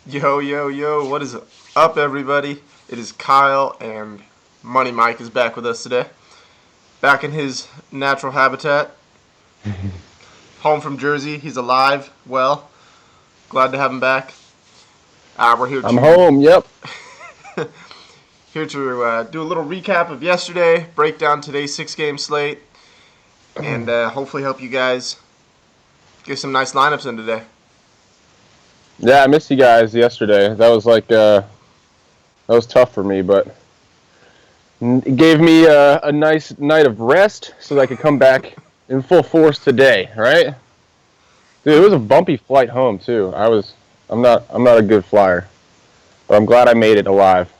Yo, yo, yo, what is up, everybody? It is Kyle, and Money Mike is back with us today. Back in his natural habitat, home from Jersey. He's alive, well. Glad to have him back. We're here I'm to home. Yep. do a little recap of yesterday, break down today's six-game slate, and hopefully help you guys get some nice lineups in today. Yeah, I missed you guys yesterday. That was tough for me, but it gave me a nice night of rest so that I could come back in full force today. Right, dude. It was a bumpy flight home too. I'm not a good flyer, but I'm glad I made it alive.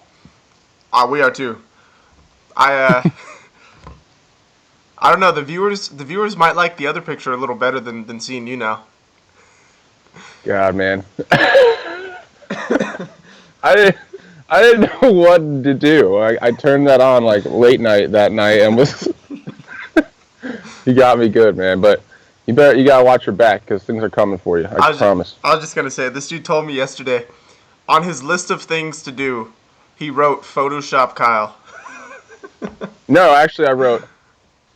We are too. I I don't know. The viewers might like the other picture a little better than seeing you now. God, man. I didn't. I didn't know what to do. I turned that on like late night that night and was. You got me good, man. But you gotta watch your back because things are coming for you. I promise. I was just gonna say this dude told me yesterday on his list of things to do, he wrote Photoshop Kyle. No, actually, I wrote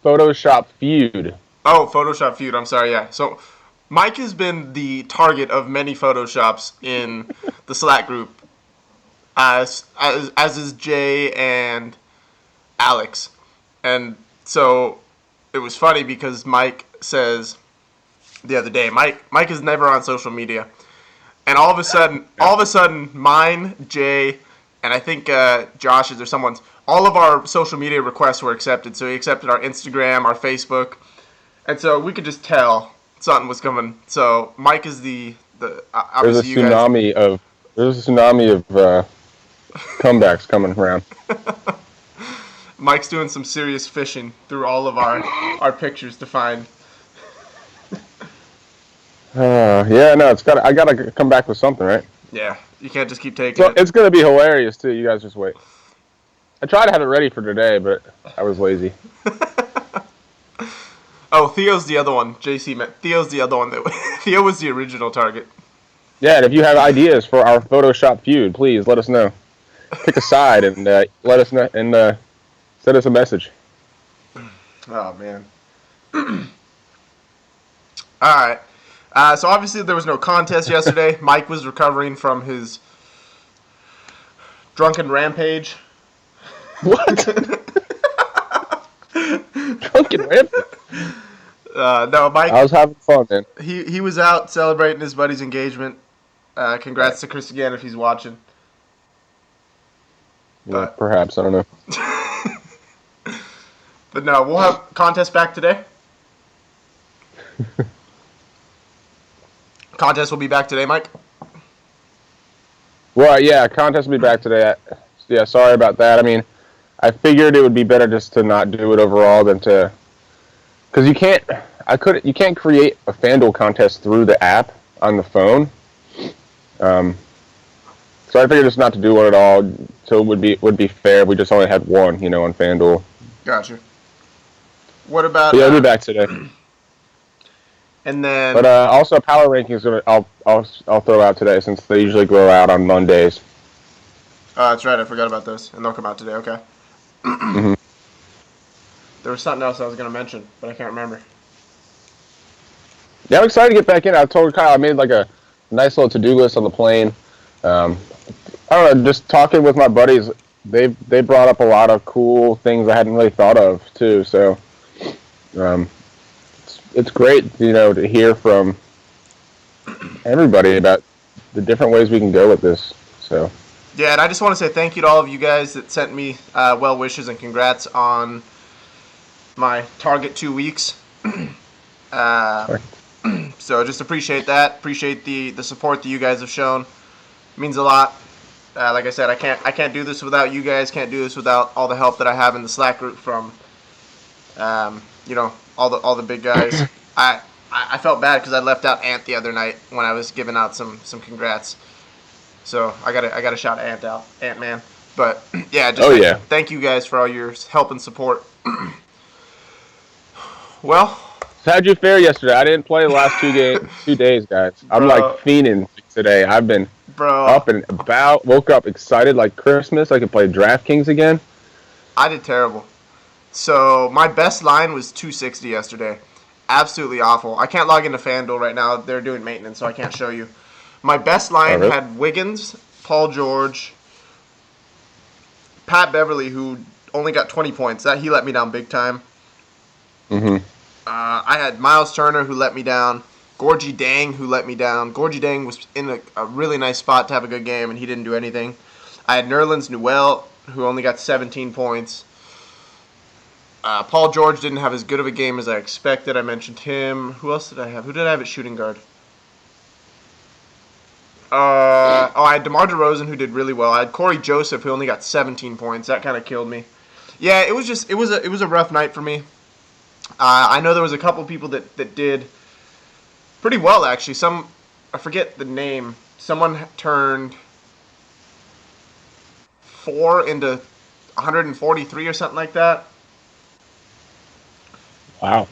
Photoshop feud. Oh, Photoshop feud. I'm sorry. Yeah. So Mike has been the target of many Photoshops in the Slack group, as is Jay and Alex, and so it was funny because Mike says the other day, Mike is never on social media, and all of a sudden, mine, Jay, and I think Josh's or someone's, all of our social media requests were accepted. So he accepted our Instagram, our Facebook, and so we could just tell something was coming. So Mike is the There's a obviously you guys. tsunami of comebacks coming around. Mike's doing some serious fishing through all of our pictures to find. Yeah, no, I gotta come back with something, right? Yeah, you can't just keep taking So it. it's gonna be hilarious too. You guys just wait. I tried to have it ready for today, but I was lazy. Oh, Theo's the other one. JC met Theo's the other one that Theo was the original target. Yeah, and if you have ideas for our Photoshop feud, please let us know. Pick a side and let us know and send us a message. Oh man. All right. So obviously there was no contest yesterday. Mike was recovering from his drunken rampage. What? Drunken rampant. No, I Mike. was having fun, man. He was out celebrating his buddy's engagement. Congrats to Chris again if he's watching. Yeah, But perhaps I don't know. but no, we'll have contest back today. Contest will be back today, Mike. Well, yeah, contest will be back today. Yeah, sorry about that. I mean, I figured it would be better just to not do it overall than to, because you can't create a FanDuel contest through the app on the phone. Um, so I figured just not to do one at all. So it would be fair if we just only had one, on FanDuel. Gotcha. What about But yeah, I'll be back today. and But then also power rankings, I'll throw out today since they usually go out on Mondays. that's right, I forgot about those, and they'll come out today. Okay. Hmm. There was something else I was gonna mention, but I can't remember. Yeah, I'm excited to get back in. I told Kyle I made like a nice little to-do list on the plane. Um, I don't know, just talking with my buddies, they brought up a lot of cool things I hadn't really thought of too. So um, it's great, to hear from everybody about the different ways we can go with this. So Yeah, and I just want to say thank you to all of you guys that sent me well wishes and congrats on my target 2 weeks. uh, so just appreciate that. Appreciate the support that you guys have shown. It means a lot. Like I said, I can't do this without you guys. Can't do this without all the help that I have in the Slack group from all the big guys. I felt bad because I left out Ant the other night when I was giving out some congrats. So I gotta shout Ant Man. But yeah, just oh yeah. thank you guys for all your help and support. Well, So how'd you fare yesterday? I didn't play the last 2 days, guys. I'm like bro, fiending today. I've been Bro, up and about. Woke up excited like Christmas. I could play DraftKings again. I did terrible. So my best line was 260 yesterday. Absolutely awful. I can't log into FanDuel right now. They're doing maintenance, so I can't show you. My best Oh, line really? had Wiggins, Paul George, Pat Beverly, who only got 20 points. That he let me down big time. Mm-hmm. I had Miles Turner, who let me down. Gorgie Dang, who let me down. Gorgie Dang was in a really nice spot to have a good game, and he didn't do anything. I had Nerlens Noel, who only got 17 points. Paul George didn't have as good of a game as I expected. I mentioned him. Who else did I have? Who did I have at shooting guard? I had DeMar DeRozan, who did really well. I had Corey Joseph, who only got 17 points. That kind of killed me. Yeah, it was a rough night for me. I know there was a couple people that did pretty well actually. I forget the name. Someone turned 4 into 143 or something like that. Wow.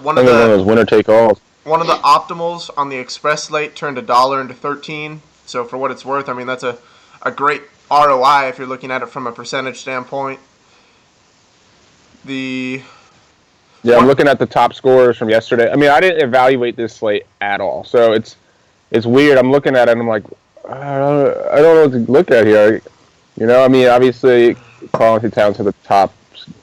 One I of think one of the those winner take alls. one of the optimals on the Express slate turned $1 into 13. So for what it's worth, I mean that's a great ROI if you're looking at it from a percentage standpoint. The Yeah, I'm one looking at the top scorers from yesterday. I mean, I didn't evaluate this slate at all, so it's weird. I'm looking at it and I'm like, I don't know what to look at here. I mean, obviously, Carl Anthony Towns had the top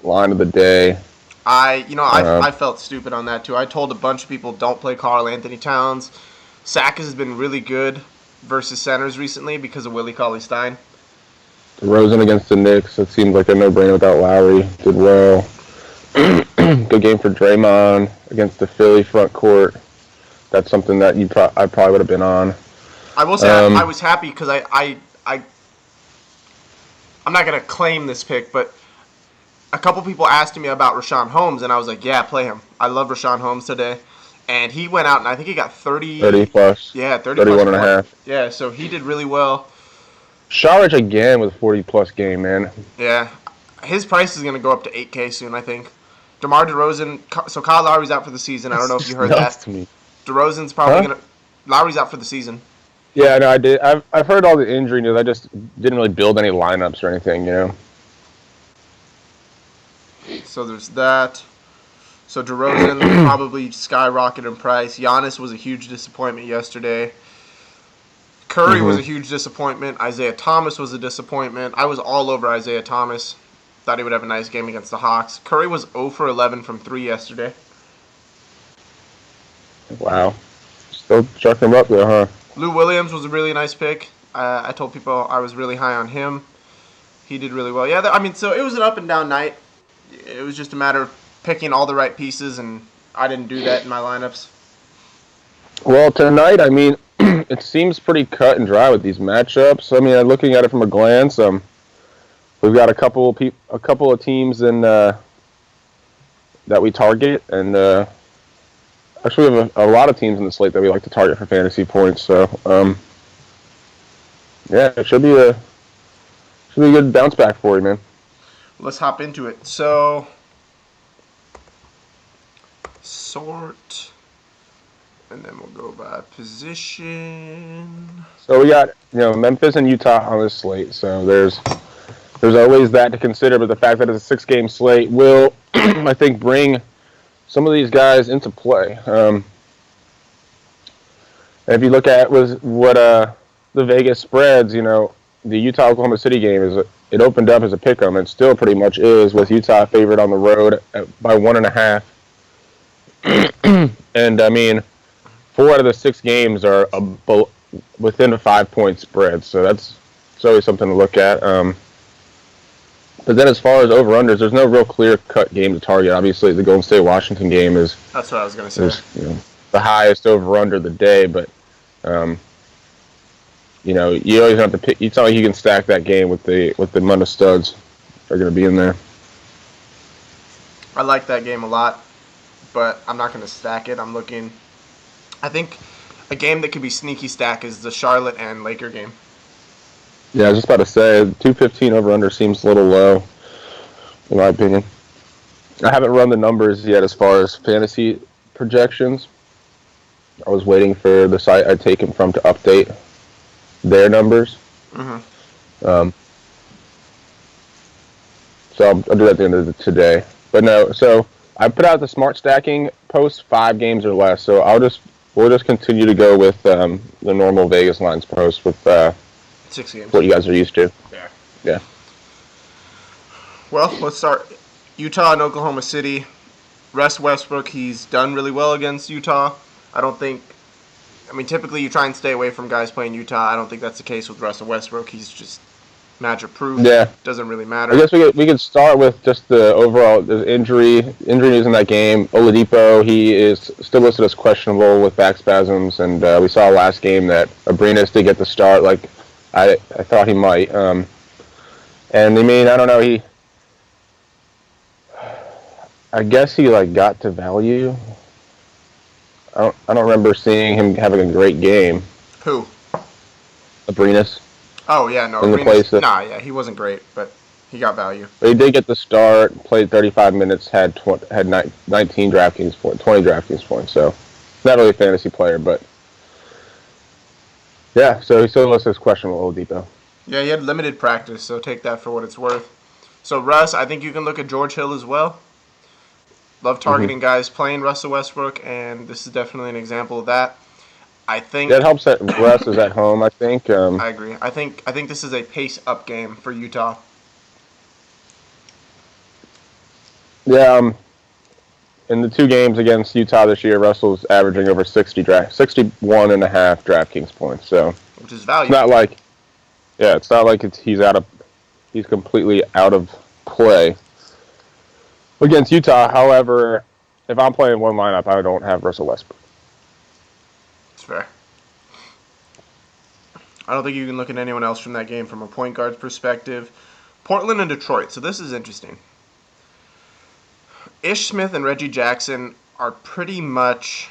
line of the day. I felt stupid on that too. I told a bunch of people don't play Carl Anthony Towns. Sakas has been really good versus centers recently because of Willie Cauley-Stein. Rosen against the Knicks. It seemed like a no-brainer without Lowry. Did well. Good game for Draymond against the Philly front court. That's something that I probably would have been on. I will say I was happy because I'm not gonna claim this pick, but a couple people asked me about Rashawn Holmes, and I was like, yeah, play him. I love Rashawn Holmes today, and he went out and I think he got 30 plus. Yeah, 30 plus 31 and a half. Yeah, so he did really well. Sharich again with a 40-plus game, man. Yeah, his price is gonna go up to 8K soon, I think. DeMar DeRozan, so Kyle Lowry's out for the season. I don't know if you heard Nuts that. to me. DeRozan's probably gonna. Lowry's out for the season. Yeah, no, I did. I've heard all the injury news. I just didn't really build any lineups or anything. So there's that. So DeRozan probably skyrocketed in price. Giannis was a huge disappointment yesterday. Curry was a huge disappointment. Isaiah Thomas was a disappointment. I was all over Isaiah Thomas. Thought he would have a nice game against the Hawks. Curry was 0 for 11 from 3 yesterday. Wow. Still chucking him up there, huh? Lou Williams was a really nice pick. I told people I was really high on him. He did really well. Yeah, so it was an up and down night. It was just a matter of picking all the right pieces, and I didn't do that in my lineups. Well, tonight, I mean, it seems pretty cut and dry with these matchups. I mean, looking at it from a glance, we've got a couple of teams in that we target, and actually we have a lot of teams in the slate that we like to target for fantasy points. So, yeah, it should be a good bounce back for you, man. Let's hop into it. So, sort, and then we'll go by position. So we got Memphis and Utah on this slate. So there's always that to consider, but the fact that it's a 6-game slate will, I think, bring some of these guys into play. And if you look at what the Vegas spreads, the Utah-Oklahoma City game it opened up as a pick'em, and still pretty much is, with Utah favored on the road by 1.5. And I mean, 4 out of the 6 games are within a 5-point spread, so it's always something to look at. But then as far as over-unders, there's no real clear-cut game to target. Obviously, the Golden State-Washington game is That's what I was going to say. The highest over-under of the day, but you always have to pick. It's not like you can stack that game with the amount of studs that are going to be in there. I like that game a lot, but I'm not going to stack it. I think a game that could be sneaky stack is the Charlotte and Laker game. Yeah, I was just about to say, 215 over-under seems a little low, in my opinion. I haven't run the numbers yet as far as fantasy projections, I was waiting for the site I'd taken from to update their numbers. Mm-hmm. Um, so I'll do that at the end of today. But no, so I put out the smart stacking post 5 games or less. So we'll just continue to go with the normal Vegas lines post with 6 games. what you guys are used to. Yeah. Yeah. Well, let's start. Utah and Oklahoma City. Russ Westbrook, he's done really well against Utah. Typically you try and stay away from guys playing Utah. I don't think that's the case with Russell Westbrook. He's just matchup proof. Yeah. Doesn't really I matter. guess we could start with just the overall injury news in that game. Oladipo, he is still listed as questionable with back spasms, and we saw last game that Abrinas did get the start, like I thought he might. And I mean, I don't know, I guess he like got to value. I don't remember seeing him having a great game. Who? Abrinas. Oh yeah, no. In the place that, he wasn't great, but he got value. But he did get the start, played 35 minutes, had 19 DraftKings points, 20 DraftKings points. So not really a fantasy player, but yeah. So he still listed as questionable, Oladipo. Yeah, he had limited practice, so take that for what it's worth. So Russ, I think you can look at George Hill as well. Love targeting guys playing Russell Westbrook, and this is definitely an example of that. I think It helps that Russ is at home, I think. I agree. I think this is a pace up game for Utah. Yeah, in the 2 games against Utah this year, Russell's averaging over 61 and a half DraftKings points. So Which is value. it's not like he's completely out of play against Utah. However, if I'm playing one lineup, I don't have Russell Westbrook. It's fair. I don't think you can look at anyone else from that game from a point guard's perspective. Portland and Detroit. So this is interesting. Ish Smith and Reggie Jackson are pretty much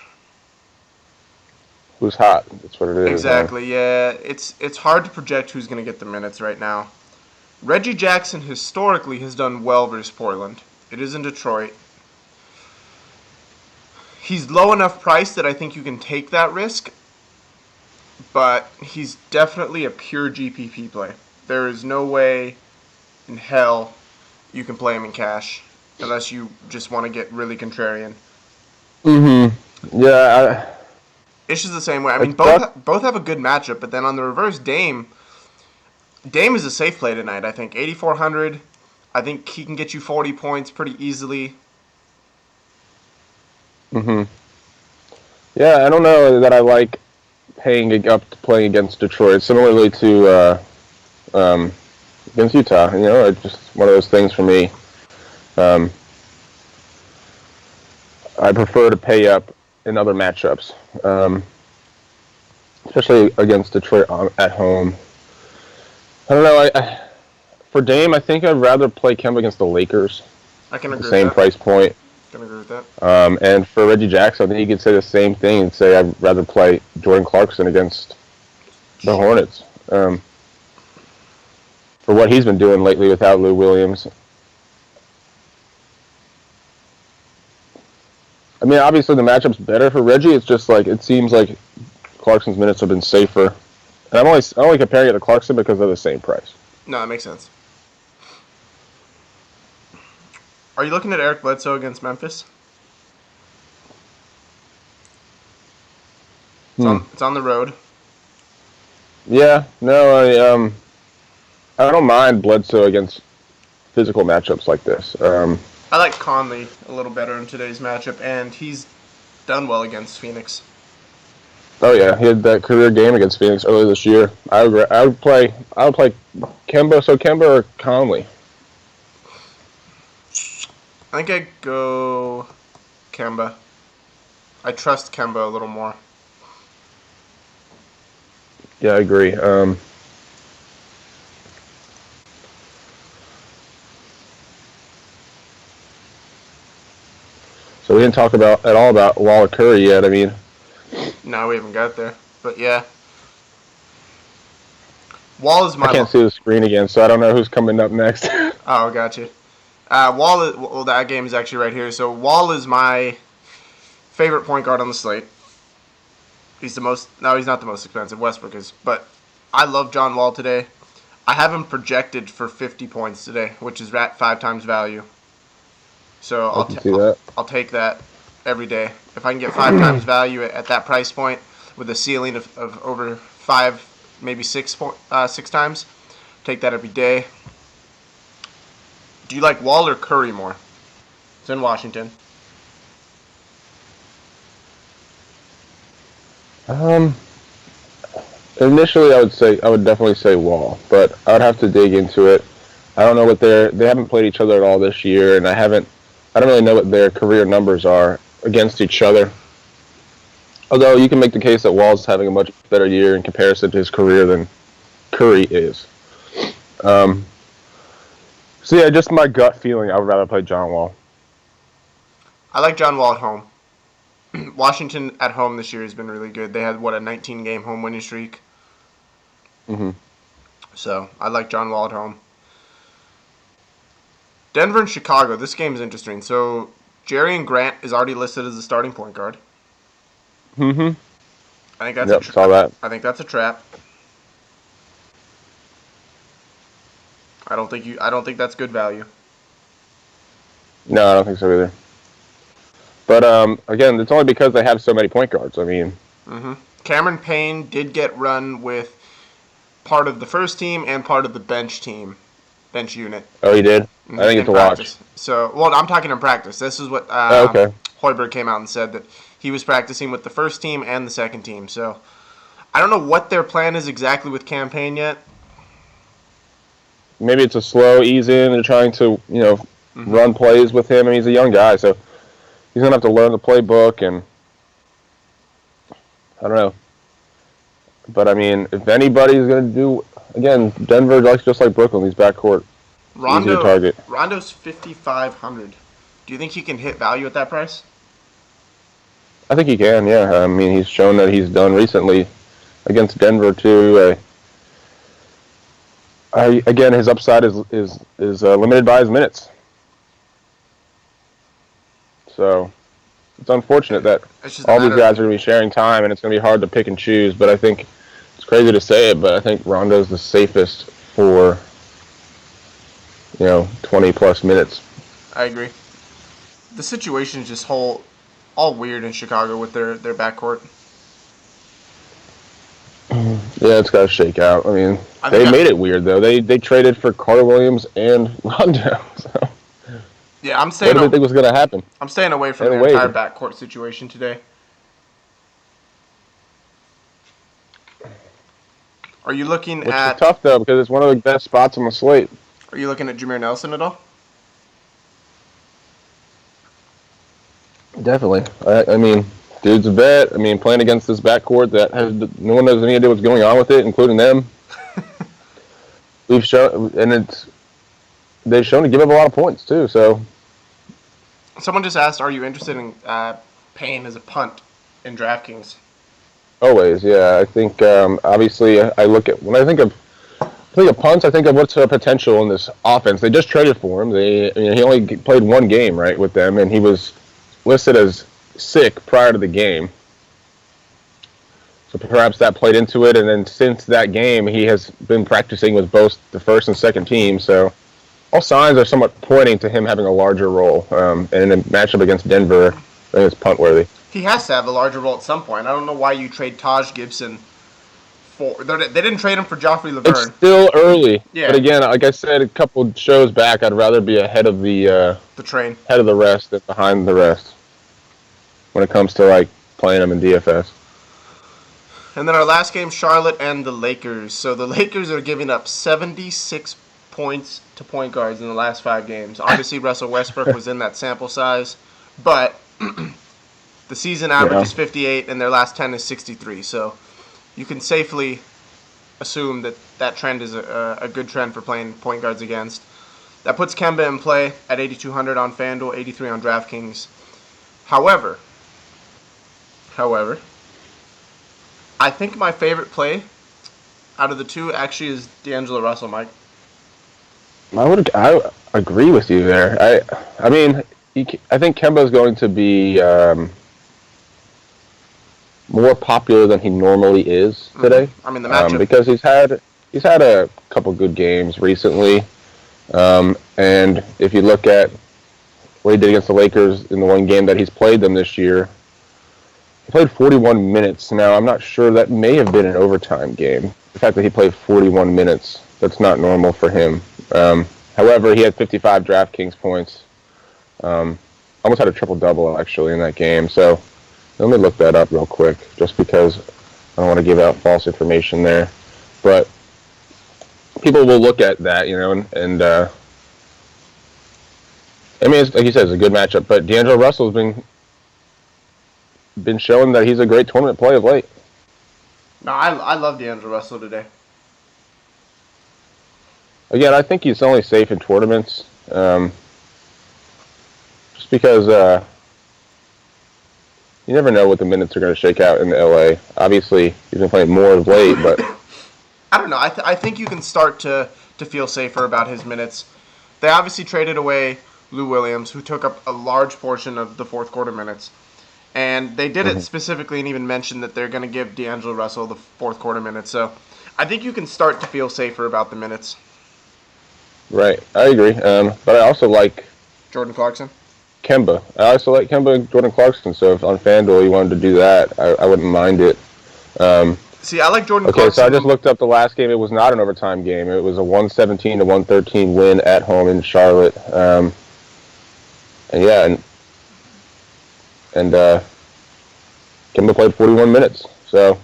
Who's hot? That's what it is. exactly. Yeah, it's hard to project who's going to get the minutes right now. Reggie Jackson historically has done well versus Portland. It is in Detroit. He's low enough price that I think you can take that risk, but he's definitely a pure GPP play. There is no way in hell you can play him in cash unless you just want to get really contrarian. Mm-hmm. Yeah. Ish is the same way. I mean, both have a good matchup, but then on the reverse, Dame is a safe play tonight, I think. 8,400. I think he can get you 40 points pretty easily. Mm-hmm. Yeah, I don't know that I like paying up to playing against Detroit. Similarly to against Utah, it's just one of those things for me. I prefer to pay up in other matchups, especially against Detroit at home. I don't know. For Dame, I think I'd rather play Kemba against the Lakers. I can agree with that. Same price point. Can agree with that. And for Reggie Jackson, I think you could say the same thing and say I'd rather play Jordan Clarkson against the Hornets. For what he's been doing lately without Lou Williams. I mean, obviously the matchup's better for Reggie. It's just like it seems like Clarkson's minutes have been safer. And I'm only comparing it to Clarkson because they're the same price. No, that makes sense. Are you looking at Eric Bledsoe against Memphis? It's on the road. Yeah, no, I don't mind Bledsoe against physical matchups like this. I like Conley a little better in today's matchup, and he's done well against Phoenix. Oh yeah, he had that career game against Phoenix earlier this year. I would play Kemba. So Kemba or Conley? I think I'd go Kemba. I trust Kemba a little more. Yeah, I agree. So we didn't talk at all about Waller Curry yet. I mean, no, we haven't got there, but yeah. Wall is my. I can't see the screen again, so I don't know who's coming up next. Oh, gotcha. Well, that game is actually right here. So Wall is my favorite point guard on the slate. He's the most. No, he's not the most expensive. Westbrook is, but I love John Wall today. I have him projected for 50 points today, which is at 5 times value. So I can see that. I'll take that every day. If I can get 5 times value at that price point with a ceiling of over 5, maybe 6 times, take that every day. Do you like Wall or Curry more? It's in Washington. Initially, I would definitely say Wall, but I would have to dig into it. I don't know what they haven't played each other at all this year, and I don't really know what their career numbers are against each other. Although you can make the case that Wall's having a much better year in comparison to his career than Curry is. So yeah, just my gut feeling, I would rather play John Wall. I like John Wall at home. Washington at home this year has been really good. They had a 19-game home winning streak. Mm-hmm. So I like John Wall at home. Denver and Chicago. This game is interesting. So Jerry Grant is already listed as the starting point guard. Mm-hmm. I think that's saw that. I think that's a trap. I don't think that's good value. No, I don't think so either. But again, it's only because they have so many point guards. I mean, Cameron Payne did get run with part of the first team and part of the bench unit. oh, he did. I didn't get to watch. So, well, I'm talking in practice. This is what Okay. Hoiberg came out and said, that he was practicing with the first team and the second team. So, I don't know what their plan is exactly with Cam Payne yet. Maybe it's a slow ease in. They're trying to, run plays with him. I mean, he's a young guy, so he's gonna have to learn the playbook, and I don't know. But I mean, if anybody's gonna do, again, Denver likes just like Brooklyn, these backcourt easy to target. Rondo's 5,500. Do you think he can hit value at that price? I think he can. Yeah, I mean, he's shown that he's done recently against Denver too. Again, his upside is limited by his minutes. So it's unfortunate that all these guys are going to be sharing time, and it's going to be hard to pick and choose. But I think it's crazy to say it, but I think Rondo's the safest for 20-plus minutes. I agree. The situation is just all weird in Chicago with their backcourt. Yeah, it's got to shake out. I mean, they made it weird though. They traded for Carter Williams and Rondo. So. Yeah, I'm staying. What did you think was going to happen? I'm staying away from their entire backcourt situation today. Are you looking at? It's tough though because it's one of the best spots on the slate. Are you looking at Jameer Nelson at all? Definitely. I mean, dude's a vet. I mean, playing against this backcourt that has no one knows any idea what's going on with it, including them. We've shown, and they've shown to give up a lot of points too. So, someone just asked, "Are you interested in Payne as a punt in DraftKings?" Always, yeah. I think obviously when I think of punts, I think of what's the potential in this offense. They just traded for him. He only played one game right with them, and he was listed as sick prior to the game. So perhaps that played into it, and then since that game, he has been practicing with both the first and second team. So all signs are somewhat pointing to him having a larger role. And in a matchup against Denver, I think it's punt worthy. He has to have a larger role at some point. I don't know why you trade Taj Gibson for. They didn't trade him for Joffrey Laverne. It's still early. Yeah. But again, like I said a couple shows back, I'd rather be ahead of the train, ahead of the rest than behind the rest when it comes to like playing them in DFS. And then our last game, Charlotte and the Lakers. So the Lakers are giving up 76 points to point guards in the last 5 games. Obviously, Russell Westbrook was in that sample size, but the season average is 58, and their last 10 is 63. So you can safely assume that trend is a good trend for playing point guards against. That puts Kemba in play at 8,200 on FanDuel, 83 on DraftKings. However, I think my favorite play out of the two actually is D'Angelo Russell, Mike. I agree with you there. I mean, I think Kemba is going to be more popular than he normally is today. I mean, the matchup. Because he's had a couple good games recently, and if you look at what he did against the Lakers in the one game that he's played them this year, he played 41 minutes. Now, I'm not sure, that may have been an overtime game. The fact that he played 41 minutes, that's not normal for him. However, he had 55 DraftKings points. Almost had a triple-double, actually, in that game. So let me look that up real quick, just because I don't want to give out false information there. But people will look at that, and I mean, like you said, it's a good matchup. But D'Angelo Russell's been showing that he's a great tournament play of late. No, I love D'Angelo Russell today. Again, I think he's only safe in tournaments, just because you never know what the minutes are going to shake out in LA. Obviously, he's been playing more of late, but I don't know. I think you can start to feel safer about his minutes. They obviously traded away Lou Williams, who took up a large portion of the fourth quarter minutes. And they did it specifically and even mentioned that they're going to give D'Angelo Russell the fourth quarter minutes. So I think you can start to feel safer about the minutes. Right, I agree. But I also like Jordan Clarkson? Kemba. I also like Kemba and Jordan Clarkson. So if on FanDuel you wanted to do that, I wouldn't mind it. See, I like Jordan Okay, Clarkson. so I just looked up the last game. It was not an overtime game. It was a 117 to 113 win at home in Charlotte. And yeah, and Kemba played 41 minutes. So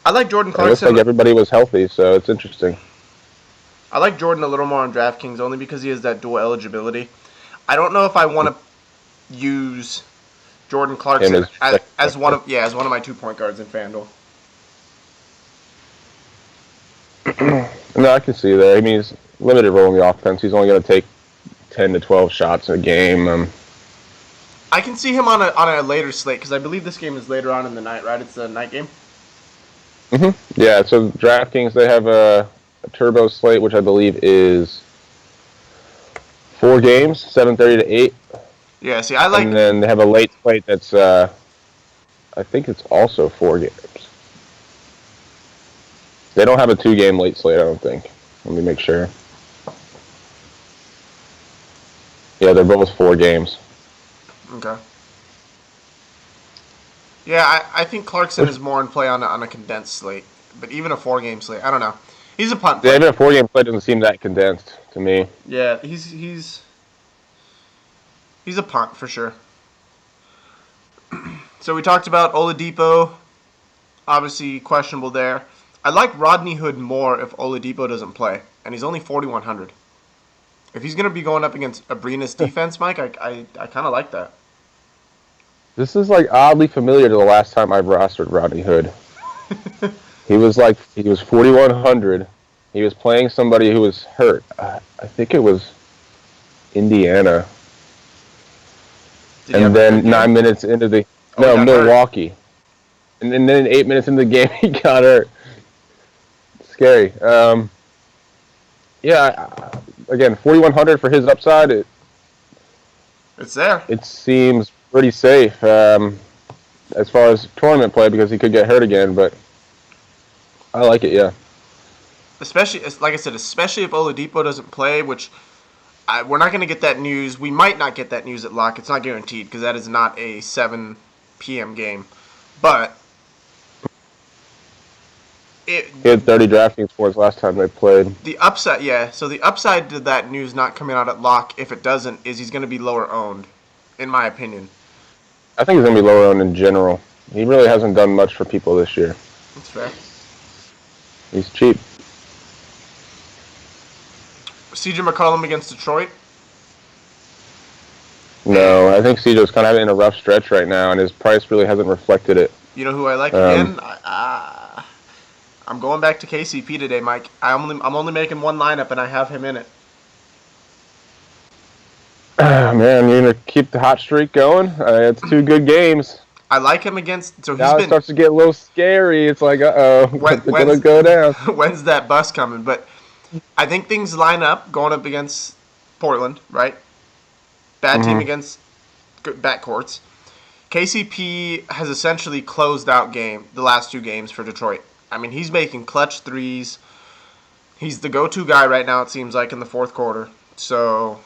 I like Jordan it looks Clarkson. like everybody was healthy, so it's interesting. I like Jordan a little more on DraftKings only because he has that dual eligibility. I don't know if I want to use Jordan Clarkson as one of my 2-point guards in FanDuel. No, I can see that. I mean, he's limited role in the offense. He's only going to take 10 to 12 shots a game. I can see him on a later slate because I believe this game is later on in the night, right? It's the night game. Yeah, so DraftKings, they have a turbo slate, which I believe is 4 games, 7:30 to 8. Yeah, see, I like. And then they have a late slate that's, I think it's also 4 games. They don't have a 2-game late slate, I don't think. Let me make sure. Yeah, they're both 4 games. Okay. Yeah, I think Clarkson is more in play on a condensed slate, but even a 4-game slate, I don't know. He's a punt player. Yeah, even a 4-game slate doesn't seem that condensed to me. Yeah, he's a punt for sure. So we talked about Oladipo, obviously questionable there. I like Rodney Hood more if Oladipo doesn't play, and he's only 4,100. If he's going to be going up against Abrina's defense, Mike, I kind of like that. This is like oddly familiar to the last time I've rostered Rodney Hood. He was 4,100. He was playing somebody who was hurt. I think it was Indiana. And then 9 minutes into the Milwaukee. Hurt. And then 8 minutes into the game he got hurt. Scary. Yeah, again, 4,100 for his upside. It's there. It seems pretty safe as far as tournament play because he could get hurt again, but I like it, yeah. Especially, like I said, especially if Oladipo doesn't play, which we're not going to get that news. We might not get that news at lock. It's not guaranteed because that is not a 7 p.m. game. But he had 30 DraftKings points last time they played. The upside, yeah. So the upside to that news not coming out at lock, if it doesn't, is he's going to be lower owned, in my opinion. I think he's going to be lower owned in general. He really hasn't done much for people this year. That's fair. He's cheap. CJ McCollum against Detroit? No, I think CJ's kind of in a rough stretch right now, and his price really hasn't reflected it. You know who I like again? I'm going back to KCP today, Mike. I'm only making one lineup, and I have him in it. Man, you're going to keep the hot streak going? It's 2 good games. I like him against... So now it starts to get a little scary. It's like, uh-oh, it's going to go down. When's that bus coming? But I think things line up going up against Portland, right? Bad team against backcourts. KCP has essentially closed out the last 2 games for Detroit. I mean, he's making clutch threes. He's the go-to guy right now, it seems like, in the fourth quarter. So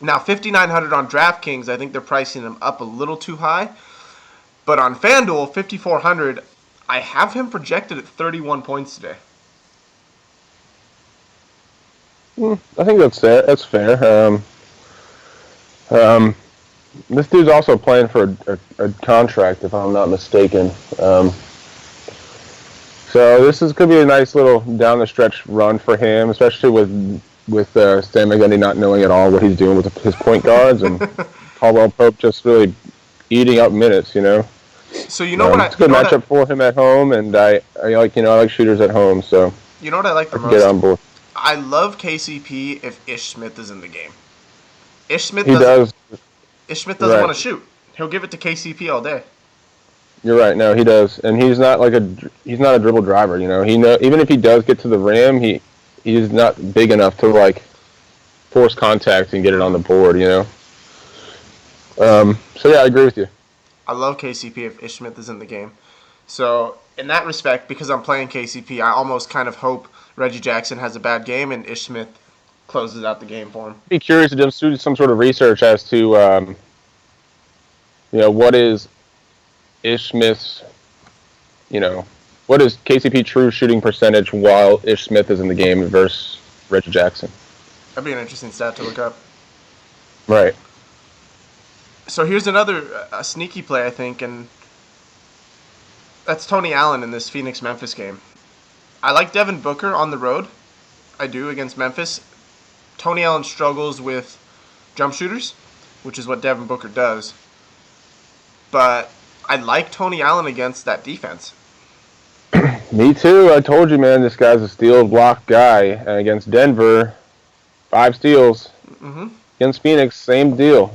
now 5,900 on DraftKings, I think they're pricing him up a little too high. But on FanDuel, 5,400, I have him projected at 31 points today. I think that's fair. That's fair. This dude's also playing for a contract, if I'm not mistaken. So this could be a nice little down the stretch run for him, especially with Stan McGundy not knowing at all what he's doing with his point guards and Caldwell Pope just really eating up minutes. So you know what? It's a good matchup for him at home, and I like shooters at home, so you know what I like the I can most? get on board. I love KCP if Ish Smith is in the game. Ish Smith doesn't right. want to shoot. He'll give it to KCP all day. You're right. No, he does, and he's not a dribble driver. Even if he does get to the rim, he's not big enough to force contact and get it on the board. So yeah, I agree with you. I love KCP if Ish Smith is in the game. So in that respect, because I'm playing KCP, I almost kind of hope Reggie Jackson has a bad game and Ish Smith closes out the game for him. I'd be curious to do some sort of research as to what is Ish Smith's, what is KCP true shooting percentage while Ish Smith is in the game versus Reggie Jackson? That'd be an interesting stat to look up. Right. So here's another sneaky play, I think, and that's Tony Allen in this Phoenix-Memphis game. I like Devin Booker on the road. I do, against Memphis. Tony Allen struggles with jump shooters, which is what Devin Booker does. But I like Tony Allen against that defense. Me too. I told you, man, this guy's a steal block guy. And against Denver, 5 steals. Mm-hmm. Against Phoenix, same deal.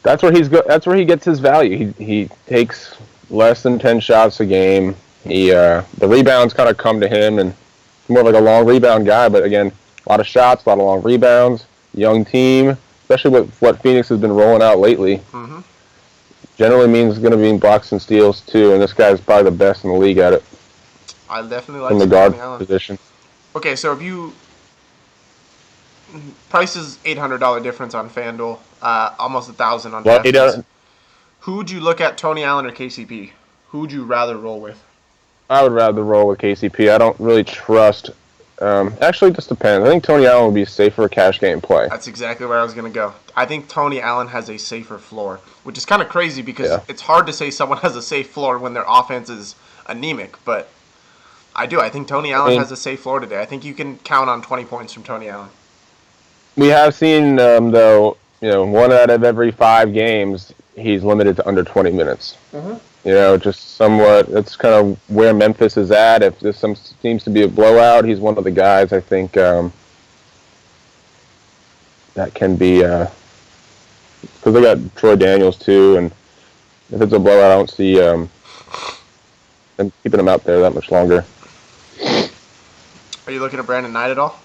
That's where that's where he gets his value. He takes less than 10 shots a game. The rebounds kind of come to him, and more like a long rebound guy. But again, a lot of shots, a lot of long rebounds. Young team, especially with what Phoenix has been rolling out lately. Mm-hmm. Generally means it's going to be blocks and steals too, and this guy's probably the best in the league at it. I definitely like from the guard position. Okay, so if you price is $800 difference on FanDuel, almost $1,000 on DraftKings. Who would you look at, Tony Allen or KCP? Who would you rather roll with? I would rather roll with KCP. I don't really trust. Actually, it just depends. I think Tony Allen would be a safer cash game play. That's exactly where I was going to go. I think Tony Allen has a safer floor, which is kind of crazy because it's hard to say someone has a safe floor when their offense is anemic, but I do. I think Tony Allen has a safe floor today. I think you can count on 20 points from Tony Allen. We have seen, though, 1 out of every 5 games, he's limited to under 20 minutes. Mm-hmm. Just somewhat, that's kind of where Memphis is at. If this seems to be a blowout, he's one of the guys I think that can be, because they got Troy Daniels too, and if it's a blowout, I don't see them keeping him out there that much longer. Are you looking at Brandon Knight at all?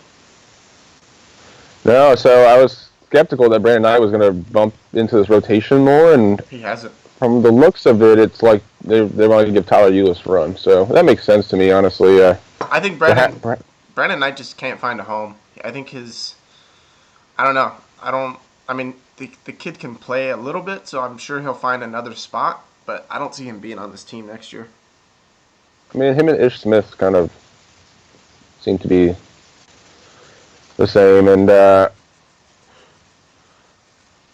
No, so I was skeptical that Brandon Knight was going to bump into this rotation more, and he hasn't. From the looks of it, it's like they want to give Tyler Ulis a run. So that makes sense to me, honestly. I think Brandon Knight just can't find a home. I think I don't know. The kid can play a little bit, so I'm sure he'll find another spot, but I don't see him being on this team next year. I mean, him and Ish Smith kind of seem to be the same, and I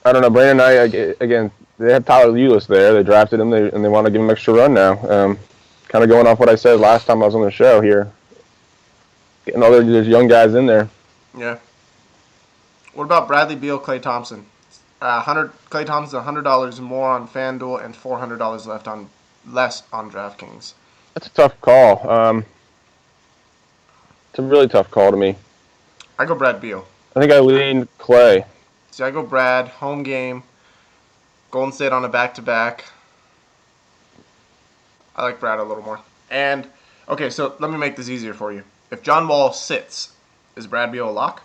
don't know, Brandon Knight, again, they have Tyler Ulis there. They drafted him, and they want to give him an extra run now. Kind of going off what I said last time I was on the show here. Getting all those young guys in there. Yeah. What about Bradley Beal, Klay Thompson? Klay Thompson, $100 more on FanDuel and $400 less on DraftKings. That's a tough call. It's a really tough call to me. I go Brad Beal. I think I lean Klay. See, I go Brad, home game. Golden State on a back-to-back. I like Brad a little more. And, okay, so let me make this easier for you. If John Wall sits, is Brad Beal a lock?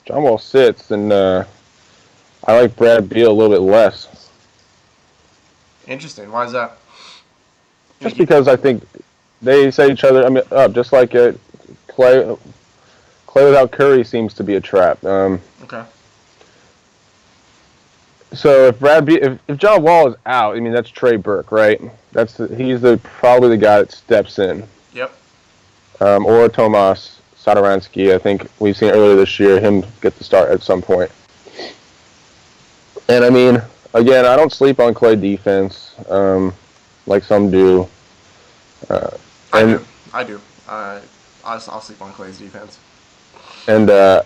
John Wall sits, and I like Brad Beal a little bit less. Interesting. Why is that? Just because I think they set each other up, just like Clay. Clay without Curry seems to be a trap. Okay. So if John Wall is out, I mean that's Trey Burke, right? He's probably the guy that steps in. Yep. Or Tomas Satoransky. I think we've seen earlier this year him get the start at some point. And I mean, again, I don't sleep on Clay defense like some do. I do. I'll sleep on Clay's defense. And I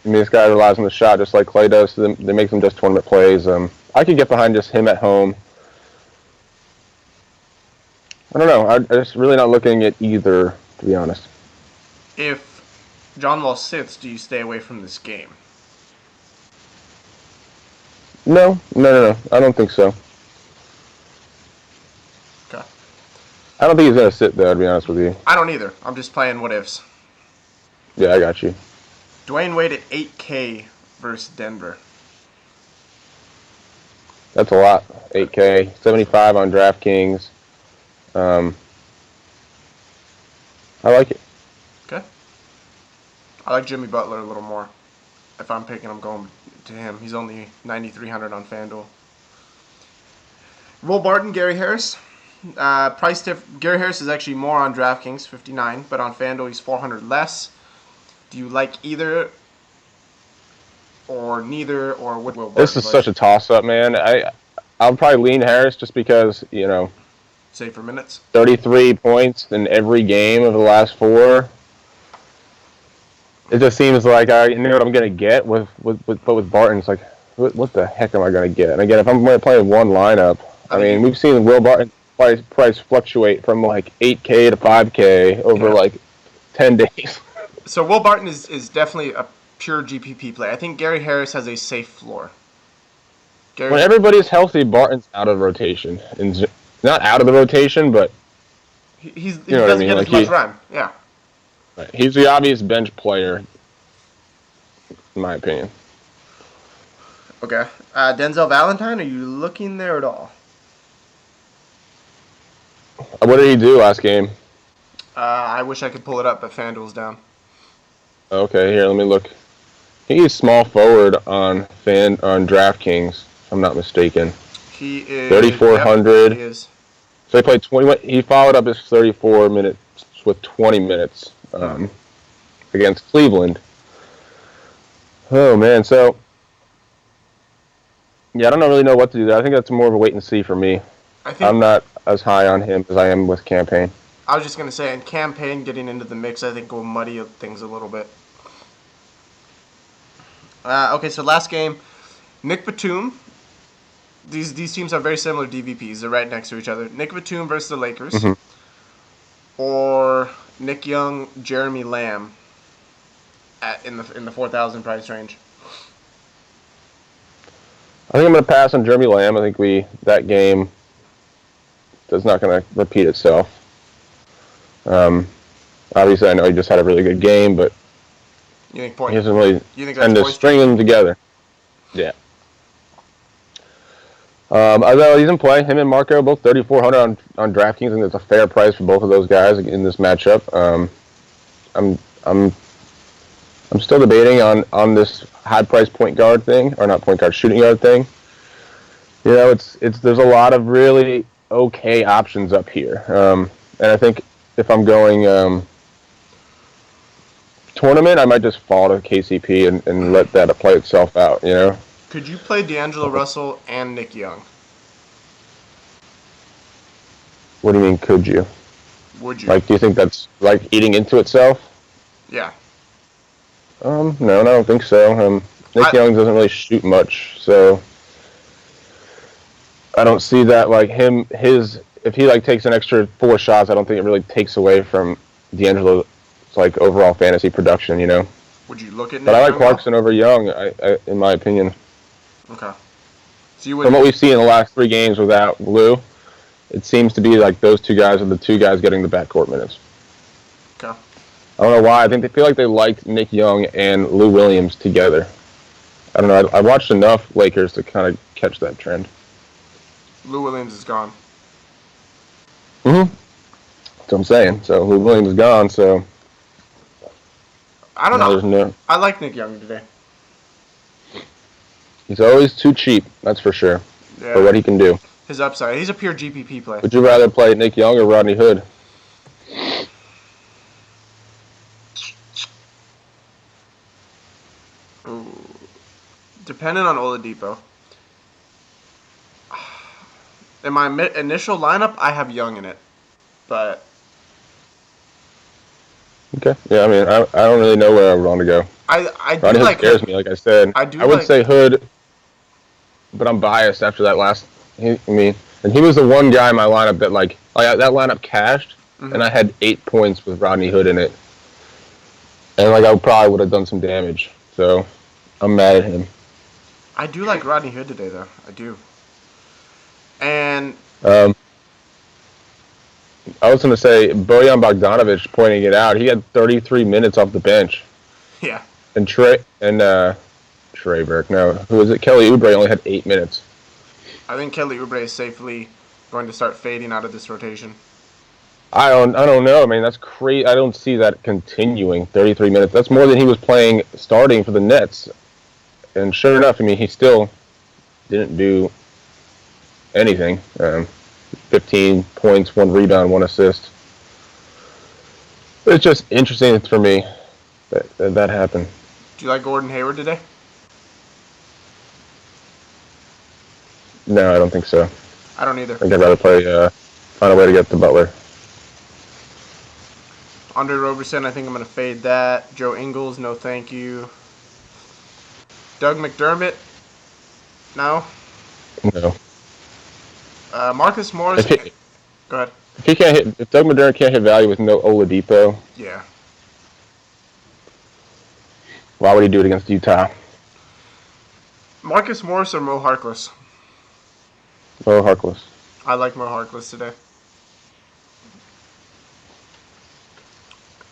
mean, this guy relies on the shot just like Clay does. So they make some just tournament plays. I could get behind just him at home. I don't know. I'm just really not looking at either, to be honest. If John Wall sits, do you stay away from this game? No. I don't think so. Okay. I don't think he's going to sit, though, to be honest with you. I don't either. I'm just playing what ifs. Yeah, I got you. Dwayne Wade at 8K versus Denver. That's a lot. 8K. 75 on DraftKings. I like it. Okay. I like Jimmy Butler a little more. If I'm picking, I'm going to him. He's only 9,300 on FanDuel. Will Barton, Gary Harris. Gary Harris is actually more on DraftKings, 59, but on FanDuel he's 400 less. Do you like either or neither, or would Will Barton? This is such a toss-up, man. I'll probably lean Harris just because, save for minutes. 33 points in every game of the last 4. It just seems like I know what I'm going to get but with Barton, it's like, what the heck am I going to get? And again, if I'm playing one lineup, I mean, we've seen Will Barton price fluctuate from like 8K to 5K over like 10 days. So Will Barton is definitely a pure GPP play. I think Gary Harris has a safe floor. When everybody's healthy, Barton's out of rotation. And not out of the rotation, but he doesn't get as much run. Yeah. Right. He's the obvious bench player, in my opinion. Okay. Denzel Valentine, are you looking there at all? What did he do last game? I wish I could pull it up, but FanDuel's down. Okay, here, let me look. He's small forward on DraftKings, if I'm not mistaken. He is 3,400. Yep, he is. So he played 20. He followed up his 34 minutes with 20 minutes against Cleveland. Oh man, so yeah, I don't really know what to do there. I think that's more of a wait and see for me. I'm not as high on him as I am with Campaign. I was just gonna say, in Campaign getting into the mix, I think will muddy things a little bit. Okay, so last game, Nick Batum. These teams are very similar DVPs. They're right next to each other. Nick Batum versus the Lakers, or Nick Young, Jeremy Lamb, in the 4,000 price range. I think I'm going to pass on Jeremy Lamb. I think that game is not going to repeat itself. Obviously, I know he just had a really good game, but he doesn't really tend to string them together. Yeah. Although he's in play, him and Marco both 3,400 on DraftKings, and it's a fair price for both of those guys in this matchup. I'm still debating on this high price point guard thing, or not point guard, shooting guard thing. There's a lot of really okay options up here, and I think if I'm going tournament, I might just fall to KCP and let that play itself out. Could you play D'Angelo Russell and Nick Young? What do you mean, could you? Would you? Do you think that's eating into itself? Yeah. No, I don't think so. Nick Young doesn't really shoot much, so I don't see that if he takes an extra 4 shots, I don't think it really takes away from D'Angelo's overall fantasy production. Would you look at Nick But I like Young Clarkson over Young, in my opinion. Okay. So From what we've seen in the last 3 games without Lou, it seems to be those 2 guys are the 2 guys getting the backcourt minutes. Okay. I don't know why. I think they feel like they liked Nick Young and Lou Williams together. I don't know. I watched enough Lakers to kind of catch that trend. Lou Williams is gone. Mm-hmm. That's what I'm saying. So Lou Williams is gone. So I don't now know. there's no. I like Nick Young today. He's always too cheap. That's for sure. Yeah. For what he can do. His upside. He's a pure GPP play. Would you rather play Nick Young or Rodney Hood? Ooh. Depending on Oladipo. In my initial lineup, I have Young in it, but Okay. Yeah. I mean, I don't really know where I want to go. I do Rodney Hood like scares me. Like I said, I do I would like say Hood, but I'm biased after that last. I mean, and he was the one guy in my lineup that like that lineup cashed, and I had 8 points with Rodney Hood in it, and like I probably would have done some damage. So I'm mad at him. I do like Rodney Hood today though. I do. And I was going to say Bojan Bogdanovic pointing it out. He had 33 minutes off the bench, yeah. and Trey Burke. No, who was it? Kelly Oubre only had 8 minutes. I think Kelly Oubre is safely going to start fading out of this rotation. I don't know. I mean, that's crazy. I don't see that continuing. 33 minutes. That's more than he was playing starting for the Nets. And sure enough, I mean, he still didn't do anything. 15 points, 1 rebound, 1 assist. It's just interesting for me that happened. Do you like Gordon Hayward today? No, I don't think so. I don't either. I think I'd rather find a way to get to Butler. Andre Roberson, I think I'm going to fade that. Joe Ingles, no thank you. Doug McDermott, no. No. Marcus Morris, go ahead. If Doug McDermott can't hit value with no Oladipo, Yeah. why would he do it against Utah? Marcus Morris or Mo Harkless? Oh, Harkless. I like Mo Harkless today.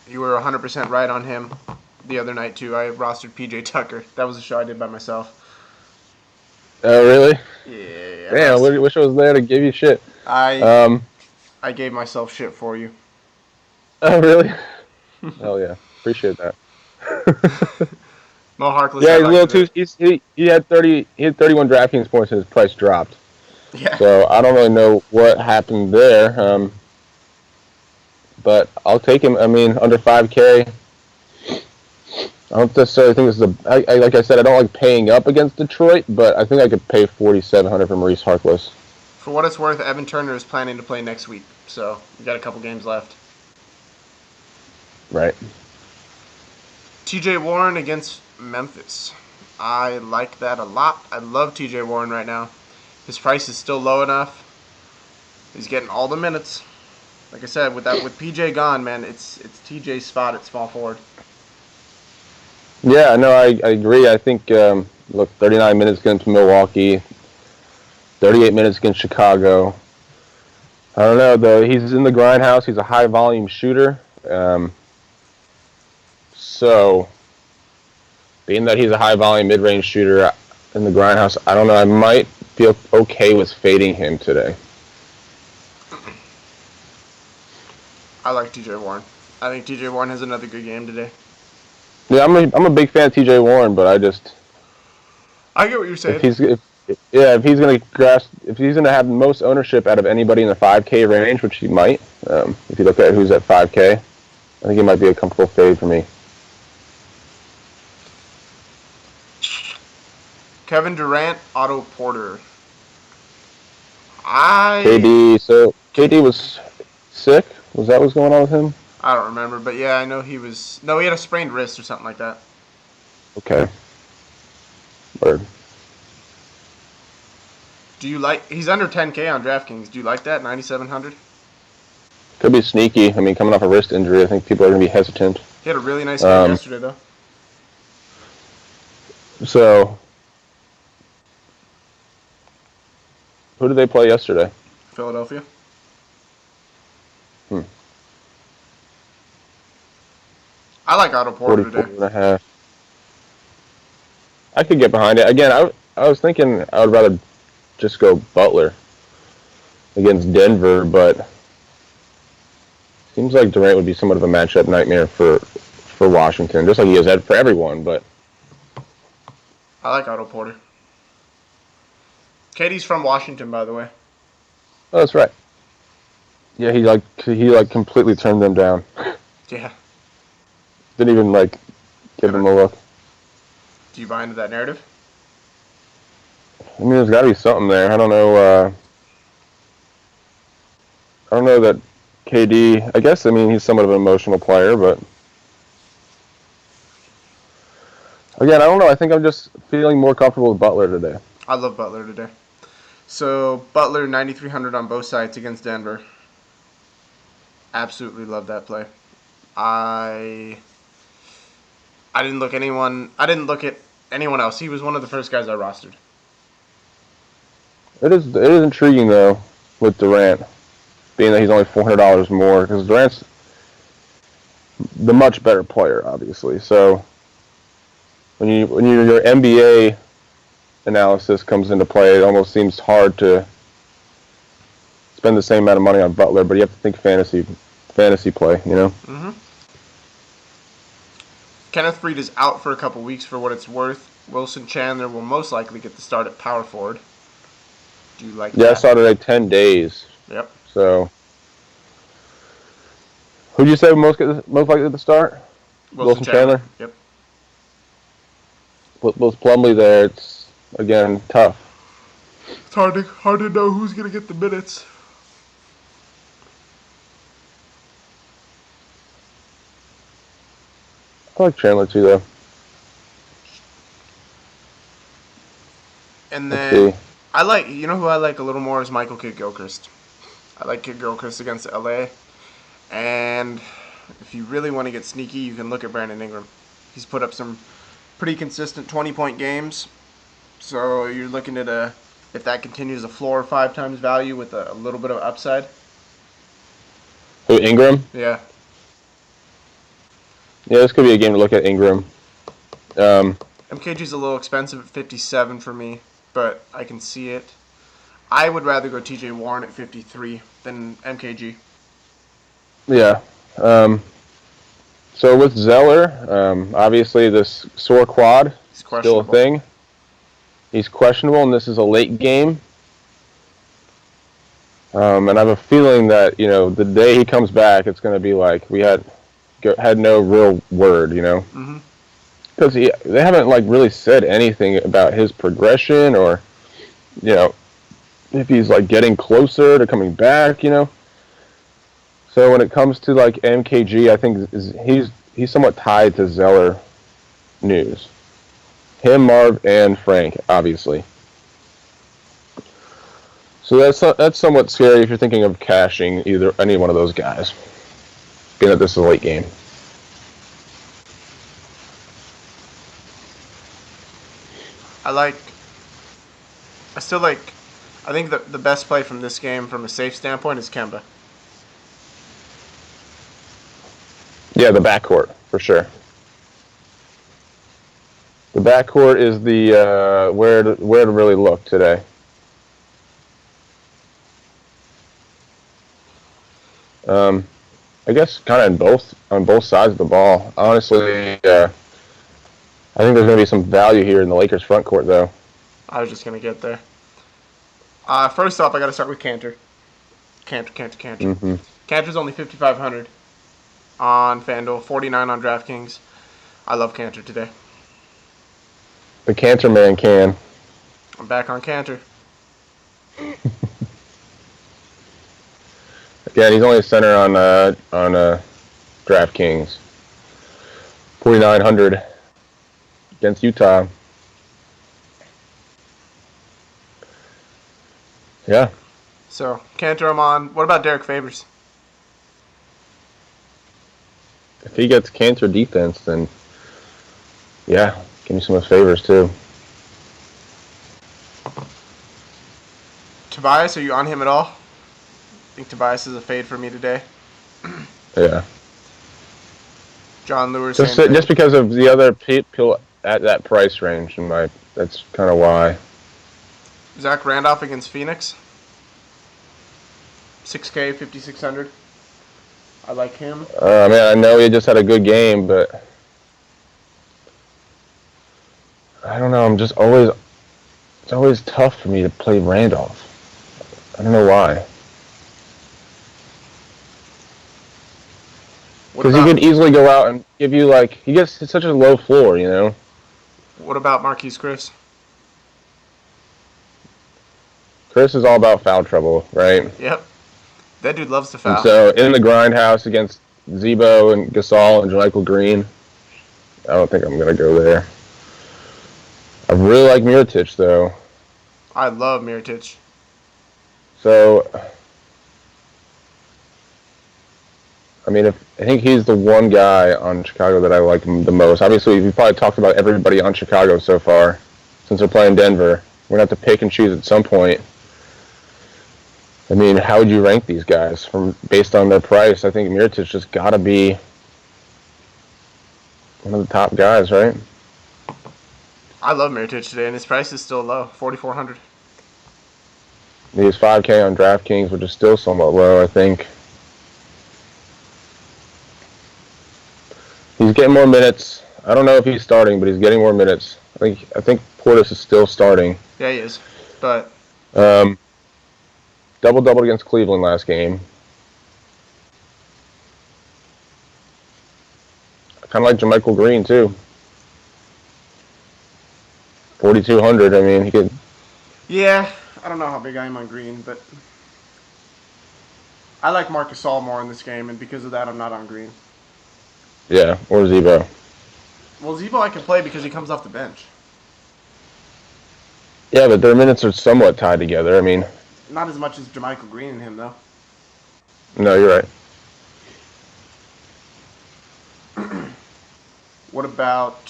You were 100% right on him the other night, too. I rostered PJ Tucker. That was a show I did by myself. Oh, really? Yeah. Damn, I wish I was there to give you shit. I gave myself shit for you. Oh, really? Hell yeah. Appreciate that. Mo Harkless. Yeah, he's a little too. He had 30. He had 31 DraftKings points and his price dropped. Yeah. So I don't really know what happened there. But I'll take him. I mean, under 5K. I don't necessarily think this is like I said, I don't like paying up against Detroit, but I think I could pay $4,700 for Maurice Harkless. For what it's worth, Evan Turner is planning to play next week, so we got a couple games left. Right. TJ Warren against Memphis. I like that a lot. I love TJ Warren right now. His price is still low enough. He's getting all the minutes. Like I said, with PJ gone, man, it's TJ's spot at small forward. Yeah, no, I agree. I think, 39 minutes against Milwaukee, 38 minutes against Chicago. I don't know, though. He's in the grindhouse. He's a high-volume shooter. So, being that he's a high-volume mid-range shooter in the grindhouse, I don't know. I might feel okay with fading him today. I like TJ Warren. I think TJ Warren has another good game today. Yeah, I'm a big fan of TJ Warren, but I just I get what you're saying. if he's gonna have the most ownership out of anybody in the 5K range, which he might, if you look at who's at 5K, I think he might be a comfortable fade for me. Kevin Durant, Otto Porter. KD was sick. Was that what's going on with him? I don't remember, but yeah, I know he was. No, he had a sprained wrist or something like that. Okay. Word. Do you like? He's under 10K on DraftKings. Do you like that 9,700? Could be sneaky. I mean, coming off a wrist injury, I think people are going to be hesitant. He had a really nice game yesterday, though. So, who did they play yesterday? Philadelphia. I like Otto Porter 44 today. and a half. I could get behind it. Again, I was thinking I would rather just go Butler against Denver, but seems like Durant would be somewhat of a matchup nightmare for Washington, just like he is for everyone. But I like Otto Porter. Katie's from Washington, by the way. oh, that's right. Yeah, he completely turned them down. Yeah. Didn't even give them a look. Do you buy into that narrative? I mean, there's got to be something there. I don't know. I don't know that KD. I guess I mean he's somewhat of an emotional player, but again, I don't know. I think I'm just feeling more comfortable with Butler today. I love Butler today. So Butler 9,300 on both sides against Denver. Absolutely love that play. I I didn't look anyone. I didn't look at anyone else. He was one of the first guys I rostered. It is intriguing though with Durant, being that he's only $400 more because Durant's the much better player, obviously. So when your NBA analysis comes into play, it almost seems hard to spend the same amount of money on Butler, but you have to think fantasy play, you know. Mm-hmm. Kenneth Faried is out for a couple weeks for what it's worth. Wilson Chandler will most likely get the start at power forward. Do you like Yeah, I that? saw today 10 days. Yep. So who'd you say most likely to start? Wilson Chandler. Yep. With Plumlee there, it's again tough. It's hard to know who's gonna get the minutes. I like Chandler too, though. And Let's then see. you know who I like a little more is Michael Kidd Gilchrist. I like Kidd Gilchrist against LA. And if you really want to get sneaky, you can look at Brandon Ingram. He's put up some pretty consistent 20-point games. So you're looking at if that continues, a floor 5 times value with a little bit of upside. Who, Ingram? Yeah. Yeah, this could be a game to look at Ingram. MKG's a little expensive at 57 for me, but I can see it. I would rather go TJ Warren at 53 than MKG. Yeah. So with Zeller, obviously this sore quad He's still a questionable. thing. He's questionable, and this is a late game. And I have a feeling that the day he comes back, it's going to be like we had no real word, Mm-hmm. because they haven't really said anything about his progression or if he's getting closer to coming back, So when it comes to MKG, I think he's somewhat tied to Zeller news. Him, Marv, and Frank, obviously. So that's somewhat scary if you're thinking of cashing any one of those guys, being that this is a late game. I think the best play from this game from a safe standpoint is Kemba. Yeah, the backcourt for sure. The backcourt is the where to really look today. I guess kind of on both sides of the ball. Honestly, I think there's going to be some value here in the Lakers front court, though. I was just going to get there. First off, I got to start with Cantor. Cantor. Mm-hmm. Cantor's only 5,500 on FanDuel, 49 on DraftKings. I love Cantor today. The Cantor man can. I'm back on Cantor. Again, he's only a center on DraftKings. 4,900 against Utah. Yeah. So, Cantor I'm on. What about Derek Favors? If he gets Cantor defense, then yeah, give me some of his favors too. Tobias, are you on him at all? I think Tobias is a fade for me today. Yeah. John Lewis. Just because of the other people at that price range, that's kind of why. Zach Randolph against Phoenix. 6K, 5,600. I like him. I know he just had a good game, but I don't know. It's always tough for me to play Randolph. I don't know why. Because he could easily go out and give you, he gets such a low floor, you know? What about Marquise Chris? Chris is all about foul trouble, right? Yep. That dude loves to foul. And so, in the grindhouse against Zebo and Gasol and JaMychal Green, I don't think I'm going to go there. I really like Mirotic, though. I love Mirotic. So, I think he's the one guy on Chicago that I like the most. Obviously, we probably talked about everybody on Chicago so far since they're playing Denver. We're going to have to pick and choose at some point. How would you rank these guys based on their price? I think Mirotic just got to be one of the top guys, right? I love Mirotic today, and his price is still low, 4,400. He's 5K on DraftKings, which is still somewhat low, I think. He's getting more minutes. I don't know if he's starting, but he's getting more minutes. I think Portis is still starting. Yeah, he is. But double against Cleveland last game. I kind of like JaMychal Green too. 4,200. He could. Yeah, I don't know how big I am on Green, but I like Marc Gasol more in this game, and because of that, I'm not on Green. Yeah, or Zebo. Well, Zebo I can play because he comes off the bench. Yeah, but their minutes are somewhat tied together. Not as much as JaMychal Green and him, though. No, you're right. What about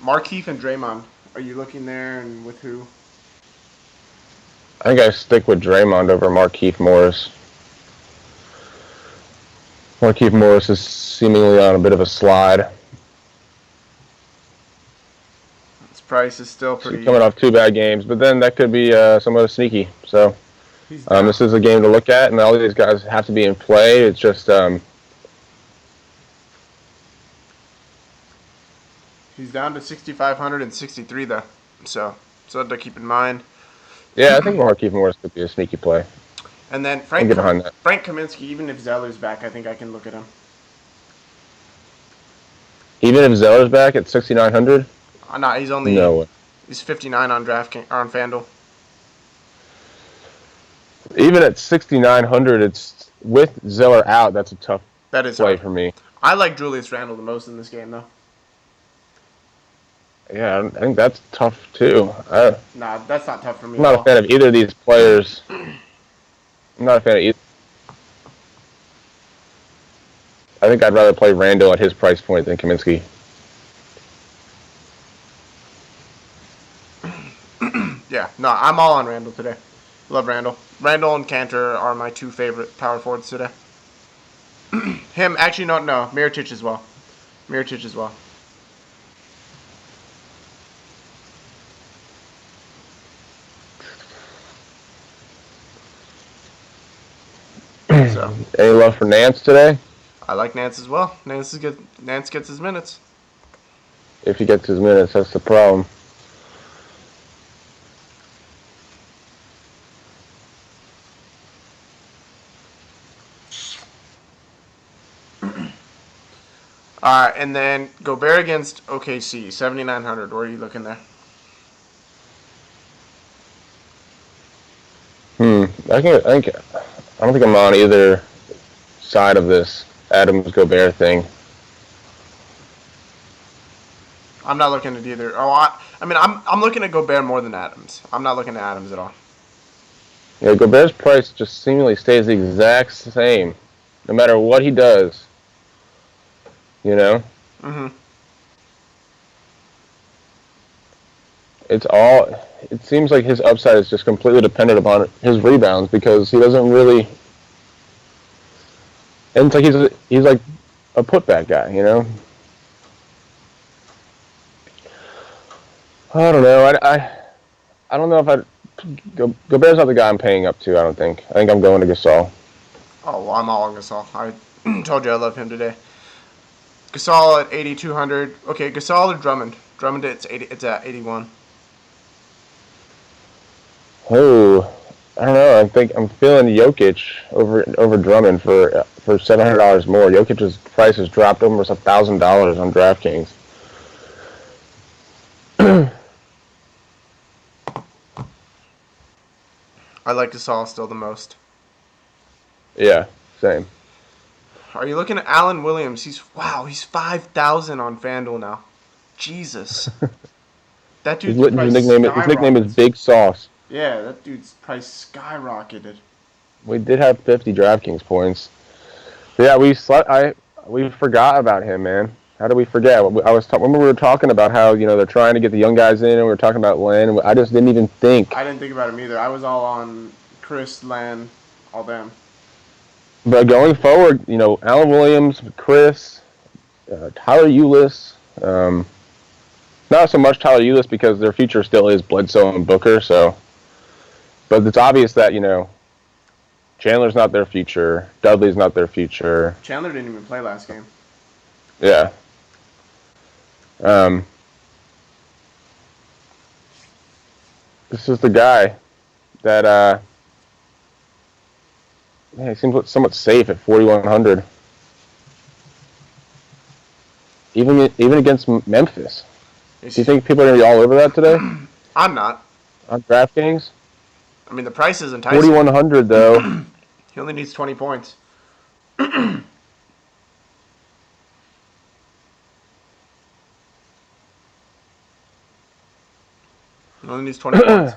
Markieff and Draymond? Are you looking there, and with who? I think I stick with Draymond over Markieff Morris. Markieff Morris is seemingly on a bit of a slide. His price is still pretty. He's coming off 2 bad games, but then that could be somewhat sneaky. So this is a game to look at, and all these guys have to be in play. It's just he's down to 6,500 and 63 though, so to keep in mind. Yeah, I think Markieff Morris could be a sneaky play. And then Frank Kaminsky, even if Zeller's back, I think I can look at him. Even if Zeller's back at 6,900? No, he's only he's 59 on DraftKings or on FanDuel. Even at 6,900, it's with Zeller out. That's a tough play hard for me. I like Julius Randle the most in this game, though. Yeah, I think that's tough too. Nah, that's not tough for me. I'm not a fan of either of these players. I'm not a fan of either. I think I'd rather play Randle at his price point than Kaminsky. Yeah, no, I'm all on Randle today. Love Randle. Randle and Cantor are my 2 favorite power forwards today. Mirotic as well. So, any love for Nance today? I like Nance as well. Nance gets his minutes. If he gets his minutes, that's the problem. And then Gobert against OKC, 7,900. Where are you looking there? I don't think I'm on either side of this Adams Gobert thing. I'm not looking at either. I'm looking at Gobert more than Adams. I'm not looking at Adams at all. Yeah, Gobert's price just seemingly stays the exact same, no matter what he does. You know? Mm-hmm. It seems like his upside is just completely dependent upon his rebounds because he doesn't really. And it's like he's like a putback guy, you know. I don't know. I don't know if Gobert's not the guy I'm paying up to. I don't think. I think I'm going to Gasol. Oh, well, I'm all on Gasol. I told you I love him today. Gasol at 8,200. Okay, Gasol or Drummond? Drummond, it's at 81. Oh, I don't know. I think I'm feeling Jokic over Drummond for $700 more. Jokic's price has dropped almost $1,000 on DraftKings. I like Gasol still the most. Yeah, same. Are you looking at Allen Williams? He's 5,000 on FanDuel now. Jesus. That His, dude's price his nickname is skyrockets. Big Sauce. Yeah, that dude's price skyrocketed. We did have 50 DraftKings points. But yeah, we forgot about him, man. How did we forget? Remember we were talking about how they're trying to get the young guys in, and we were talking about Len. And I just didn't even think. I didn't think about him either. I was all on Chris, Lan, all them. But going forward, Allen Williams, Chris, Tyler Ulis. Not so much Tyler Ulis because their future still is Bledsoe and Booker. So, but it's obvious that Chandler's not their future. Dudley's not their future. Chandler didn't even play last game. Yeah. This is the guy that he seems somewhat safe at 4,100. Even against Memphis. Do you think people are going to be all over that today? I'm not. On DraftKings? I mean, the price is enticing. 4,100 though. He only needs 20 points. He only needs 20 points.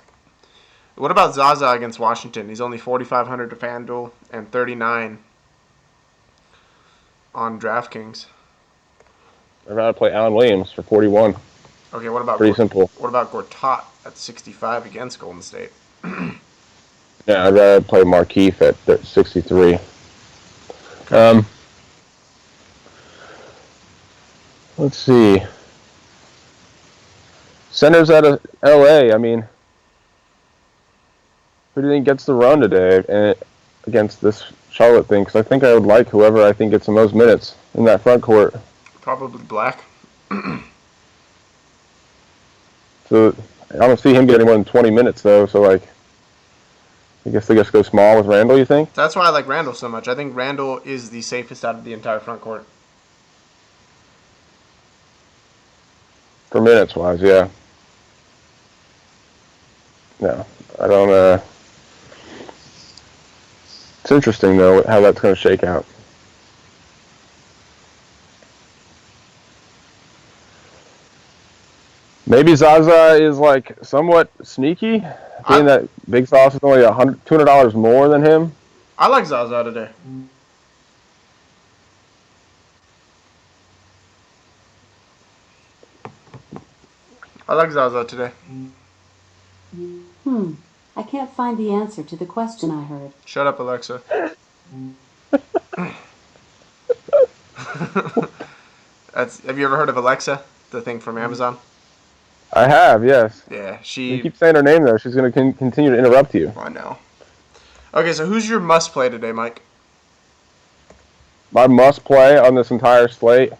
What about Zaza against Washington? He's only 4,500 to FanDuel and 39 on DraftKings. I'd rather play Allen Williams for 41. Okay, what about Pretty simple. What about Gortat at 65 against Golden State? Yeah, I'd rather play Markieff at 63. Let's see. Centers out of LA. I mean, who do you think gets the run today against this Charlotte thing? Because I think I would like whoever I think gets the most minutes in that front court. Probably Black. So I don't see him getting more than 20 minutes though. So I guess they just go small with Randall. You think? That's why I like Randall so much. I think Randall is the safest out of the entire front court. For minutes wise, yeah. No, I don't. It's interesting though how that's going to shake out. Maybe Zaza is like somewhat sneaky, being that Big Sauce is only $200 more than him. I like Zaza today. I like Zaza today. I can't find the answer to the question I heard. Shut up, Alexa. Have you ever heard of Alexa, the thing from Amazon? I have, yes. Yeah, You keep saying her name though. She's going to continue to interrupt you. I know. Okay, so who's your must play today, Mike? My must play on this entire slate,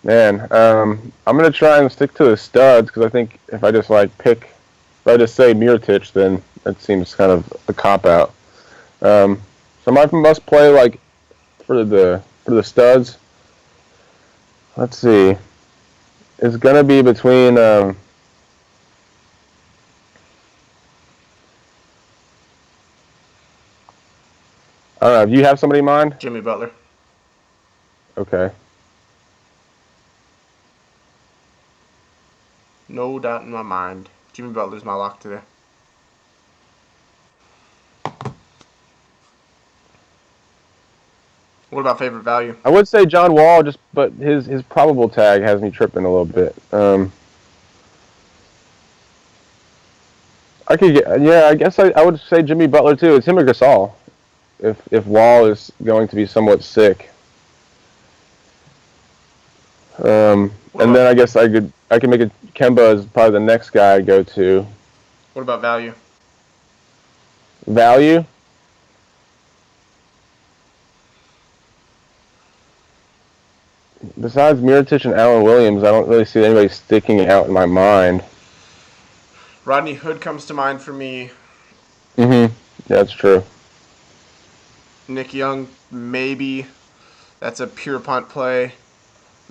man. I'm going to try and stick to the studs because I think if I just say Mirotic, then it seems kind of a cop out. So my must play for the studs. Let's see. It's going to be between I don't know. Do you have somebody in mind? Jimmy Butler. Okay. No doubt in my mind. Jimmy Butler's my lock today. What about favorite value? I would say John Wall, but his probable tag has me tripping a little bit. I guess I would say Jimmy Butler too. It's him or Gasol. If Wall is going to be somewhat sick. And then I guess I could make it Kemba as probably the next guy I go to. What about value? Value? Besides Mirotic and Allen Williams, I don't really see anybody sticking out in my mind. Rodney Hood comes to mind for me. Mm-hmm. Yeah, that's true. Nick Young, maybe. That's a pure punt play.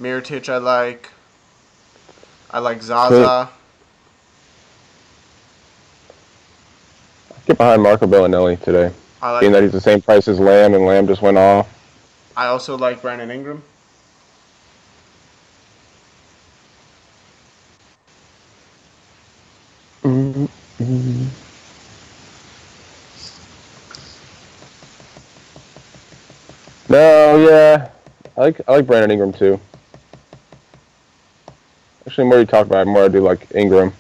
Mirotic, I like. I like Zaza. Get behind Marco Bellinelli today. Being that he's the same price as Lamb, and Lamb just went off. I also like Brandon Ingram. Mm-hmm. No, yeah, I like Brandon Ingram too. Actually, the more you talk about it, the more I do like Ingram.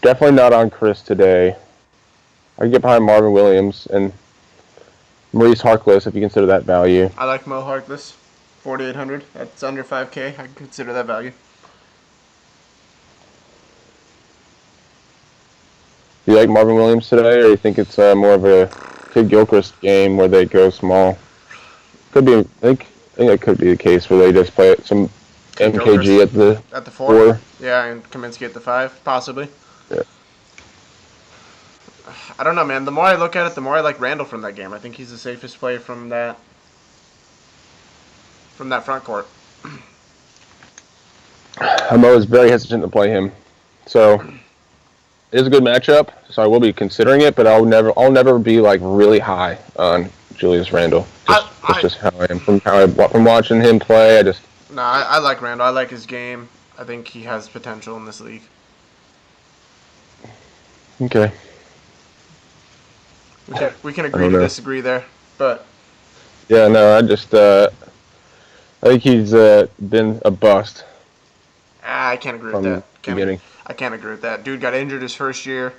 Definitely not on Chris today. I can get behind Marvin Williams and Maurice Harkless if you consider that value. I like Mo Harkless, 4,800. That's under 5K. I can consider that value. Do you like Marvin Williams today, or do you think it's more of a Kid Gilchrist game where they go small? Could be. I think that could be the case where they just play some Kid MKG at the 4. Yeah, and Kaminsky at the 5, possibly. Yeah. I don't know, man. The more I look at it, the more I like Randall from that game. I think he's the safest play from that front court. I'm always very hesitant to play him, so it is a good matchup. So I will be considering it, but I'll never be like really high on Julius Randle. That's just how I am from watching him play. I like Randall. I like his game. I think he has potential in this league. Okay. We can agree to disagree there, but yeah, no, I think he's been a bust. I can't agree with that. I can't agree with that. Dude got injured his first year.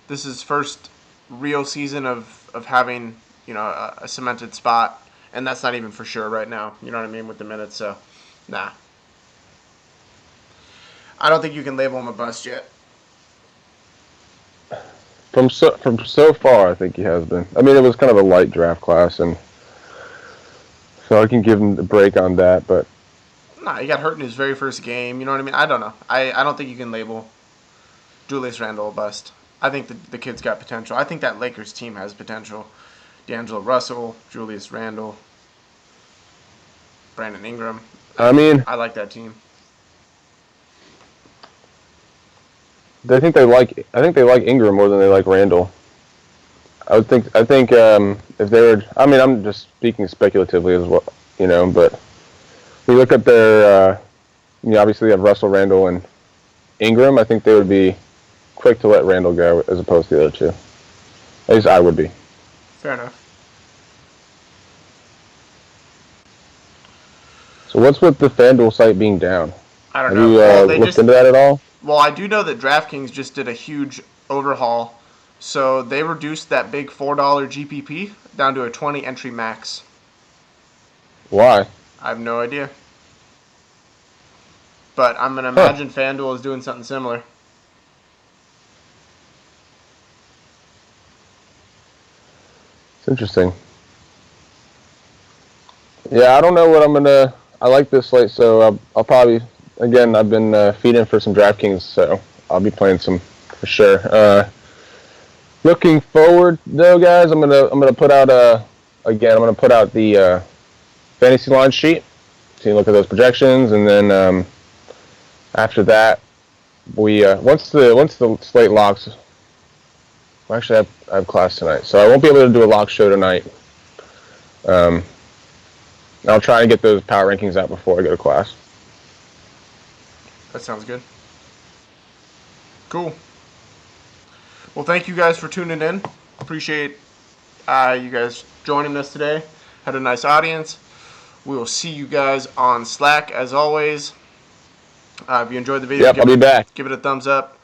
This is his first real season of having, a cemented spot, and that's not even for sure right now. You know what I mean, with the minutes, so nah. I don't think you can label him a bust yet. From so far, I think he has been. I mean, it was kind of a light draft class, and so I can give him the break on that. But nah, he got hurt in his very first game. You know what I mean? I don't know. I don't think you can label Julius Randle a bust. I think the kid's got potential. I think that Lakers team has potential. D'Angelo Russell, Julius Randle, Brandon Ingram. I mean, I like that team. I think they like Ingram more than they like Randall. I think if they were, I mean, I'm just speaking speculatively as well, but we look at their, obviously they have Russell, Randall, and Ingram. I think they would be quick to let Randall go as opposed to the other two. At least I would be. Fair enough. So what's with the FanDuel site being down? I don't know. Have you looked into that at all? Well, I do know that DraftKings just did a huge overhaul. So they reduced that big $4 GPP down to a 20 entry max. Why? I have no idea. But I'm going to imagine FanDuel is doing something similar. It's interesting. Yeah, I don't know what I'm going to... I like this slate, so I'll probably... Again, I've been feeding for some DraftKings, so I'll be playing some for sure. Looking forward, though, guys, I'm gonna put out the fantasy line sheet. So you look at those projections, and then after that, we once the slate locks. Well, actually, I have class tonight, so I won't be able to do a lock show tonight. I'll try and get those power rankings out before I go to class. That sounds good. Cool. Well, thank you guys for tuning in. Appreciate you guys joining us today. Had a nice audience. We will see you guys on Slack as always. If you enjoyed the video, I'll be back. Give it a thumbs up.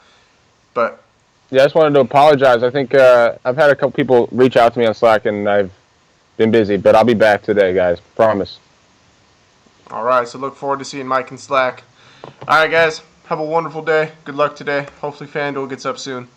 But yeah, I just wanted to apologize. I think I've had a couple people reach out to me on Slack, and I've been busy. But I'll be back today, guys. Promise. All right, so look forward to seeing Mike in Slack. All right, guys, have a wonderful day. Good luck today. Hopefully FanDuel gets up soon.